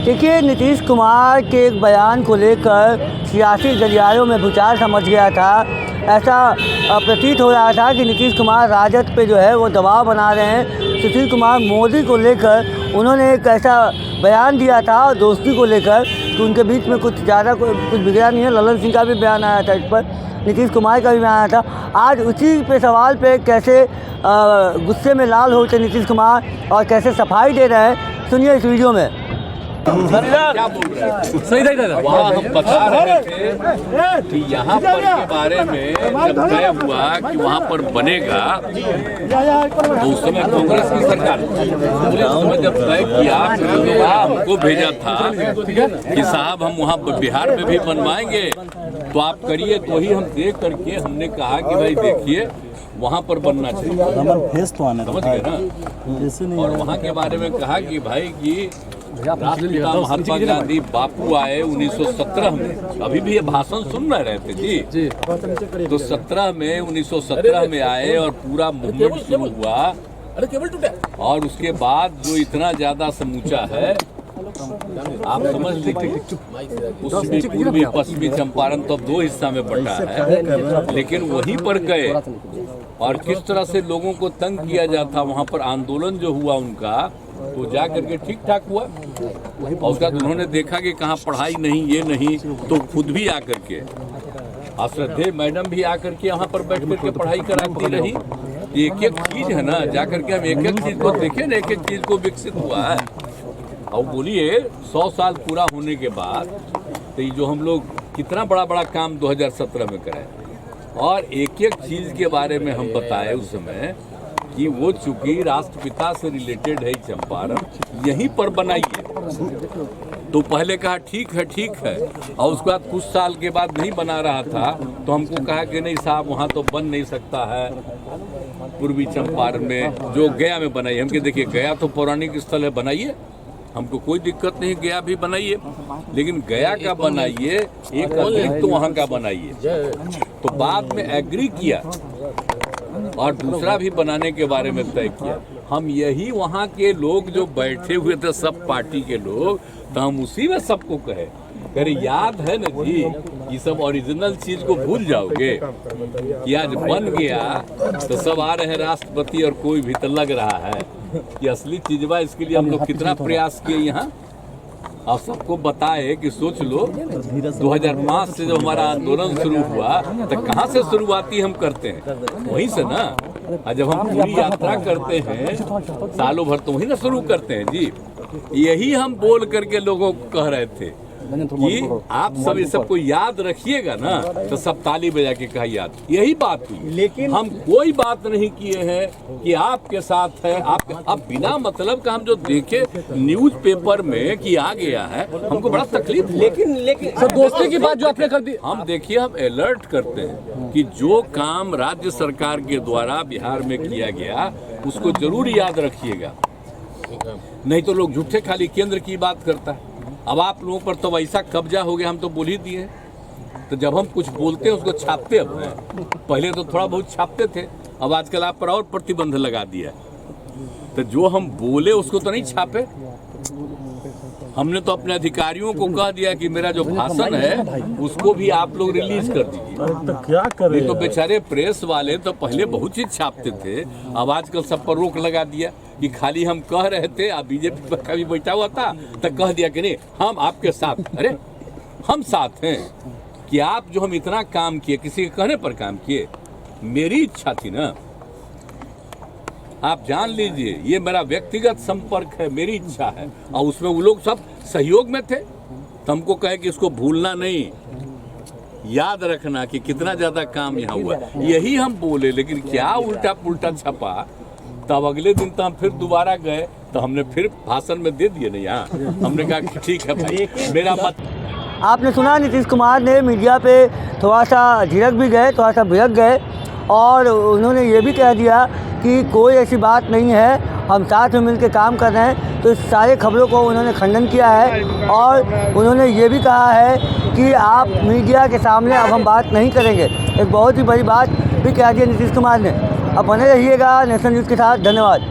देखिए, नीतीश कुमार के एक बयान को लेकर सियासी गलियारों में भूचाल समझ गया था। ऐसा प्रतीत हो रहा था कि नीतीश कुमार राजद पे जो है वो दबाव बना रहे हैं। सुशील कुमार मोदी को लेकर उन्होंने एक ऐसा बयान दिया था दोस्ती को लेकर कि उनके बीच में कुछ ज़्यादा कुछ बिगड़ा नहीं है। ललन सिंह का भी बयान आया था इस पर, नीतीश कुमार का भी बयान आया था। आज उसी पे सवाल पे कैसे गुस्से में लाल होते नीतीश कुमार और कैसे सफाई दे रहे हैं, सुनिए इस वीडियो में। क्या बोल रहे हैं? वहाँ हम बता रहे थे कि यहाँ पर के बारे में जब तय हुआ कि वहाँ पर बनेगा तो उस समय कांग्रेस की सरकार ने जब तय किया फिर हमको भेजा था कि साहब हम वहाँ बिहार में भी बनवाएंगे तो आप करिए। तो ही हम देख करके हमने कहा कि भाई देखिए वहाँ पर बनना चाहिए, समझ गए ना। और वहाँ के बारे में कहा कि भाई की राष्ट्रपिता महात्मा गांधी बापू आए 1917 में, अभी भी ये भाषण सुन रहे थे जी। तो 1917 में आए और पूरा मूवमेंट शुरू हुआ और उसके बाद जो इतना ज्यादा समूचा है आप समझ लीजिए। उसमें पूर्वी पश्चिमी चंपारण तो अब दो हिस्सा में बंटा है, लेकिन वहीं पर गए और किस तरह से लोगों को तंग किया जाता, वहाँ पर आंदोलन जो हुआ उनका तो जा करके ठीक ठाक हुआ। और उसका उन्होंने देखा कि कहाँ पढ़ाई नहीं ये नहीं, तो खुद भी आकर के श्रद्धेय मैडम भी आकर के यहाँ पर बैठ करके पढ़ाई कराती रही। एक एक चीज है ना, जा करके हम एक एक चीज को देखें ना, एक एक चीज को विकसित हुआ है। और बोलिए 100 साल पूरा होने के बाद तो ये जो हम लोग कितना बड़ा बड़ा काम 2017 में करें और एक एक चीज के बारे में हम बताए उस समय कि वो चूंकि राष्ट्रपिता से रिलेटेड है चंपारण, यहीं पर बनाइए। तो पहले कहा ठीक है और उसके बाद कुछ साल के बाद नहीं बना रहा था तो हमको कहा कि नहीं साहब वहाँ तो बन नहीं सकता है पूर्वी चंपारण में, जो गया में बनाइए। हम देखिए गया तो पौराणिक स्थल है, बनाइए, हमको कोई दिक्कत नहीं, गया भी बनाइए, लेकिन गया का बनाइए, एक अतिरिक्त तो वहाँ का बनाइए। तो बाद में एग्री किया और दूसरा भी बनाने के बारे में तय किया। हम यही वहाँ के लोग जो बैठे हुए थे सब पार्टी के लोग, तो हम उसी में सबको कहे अरे याद है ना जी, ये सब ओरिजिनल चीज को भूल जाओगे कि आज बन गया तो सब आ रहे हैं राष्ट्रपति और कोई भी तो लग रहा है कि असली चीजवा। इसके लिए हम लोग कितना प्रयास किए यहाँ और सबको बताए कि सोच लो 2005 से जब हमारा आंदोलन शुरू हुआ तो कहाँ से शुरुआती हम करते हैं, वहीं से ना। और जब हम पूरी यात्रा करते हैं सालों भर तो वहीं ना शुरू करते हैं जी। यही हम बोल करके लोगों को कह रहे थे कि आप सब ये सबको याद रखिएगा ना, तो सब ताली बजा के कहा याद, यही बात हुई। लेकिन हम कोई बात नहीं किए हैं कि आपके साथ है आप। अब बिना मतलब का हम जो देखे न्यूज़पेपर में कि आ गया है, हमको बड़ा तकलीफ। लेकिन सर दोस्ती की बात जो आपने कर दी, हम देखिए हम अलर्ट करते हैं कि जो काम राज्य सरकार के द्वारा बिहार में किया गया उसको जरूर याद रखिएगा, नहीं तो लोग झूठे खाली केंद्र की बात करता है। अब आप लोगों पर तो ऐसा कब्जा हो गया, हम तो बोल ही दिए। तो जब हम कुछ बोलते हैं उसको छापते अब हैं, पहले तो थोड़ा बहुत छापते थे, अब आजकल आप पर और प्रतिबंध लगा दिया। तो जो हम बोले उसको तो नहीं छापे, हमने तो अपने अधिकारियों को कह दिया कि मेरा जो भाषण है उसको भी आप लोग रिलीज कर दीजिए। तो क्या करें? नहीं तो बेचारे प्रेस वाले तो पहले बहुत चीज छापते थे, अब आजकल सब पर रोक लगा दिया कि खाली हम कह रहे थे। अब बीजेपी पर कभी बैठा हुआ था तो कह दिया कि नहीं हम आपके साथ। अरे हम साथ हैं कि आप जो हम इतना काम किए, किसी के कहने पर काम किए, मेरी इच्छा थी ना। आप जान लीजिए ये मेरा व्यक्तिगत संपर्क है, मेरी इच्छा है। और उसमें वो लोग सब सहयोग में थे, तो हमको कहे कि इसको भूलना नहीं, याद रखना कि कितना ज्यादा काम यहाँ हुआ। यही हम बोले, लेकिन क्या उल्टा पुल्टा छपा। तब अगले दिन तो हम फिर दोबारा गए तो हमने फिर भाषण में दे दिए नहीं, यहाँ हमने कहा कि ठीक है भाई मेरा मत। आपने सुना नीतीश कुमार ने मीडिया पे थोड़ा सा झिड़क भी गए, थोड़ा सा भिड़क गए और उन्होंने ये भी कह दिया कि कोई ऐसी बात नहीं है, हम साथ में मिलकर काम कर रहे हैं। तो इस सारे खबरों को उन्होंने खंडन किया है और उन्होंने ये भी कहा है कि आप मीडिया के सामने अब हम बात नहीं करेंगे। एक बहुत ही बड़ी बात भी कह दी नीतीश कुमार ने। अब बने रहिएगा नेशनल न्यूज़ के साथ। धन्यवाद।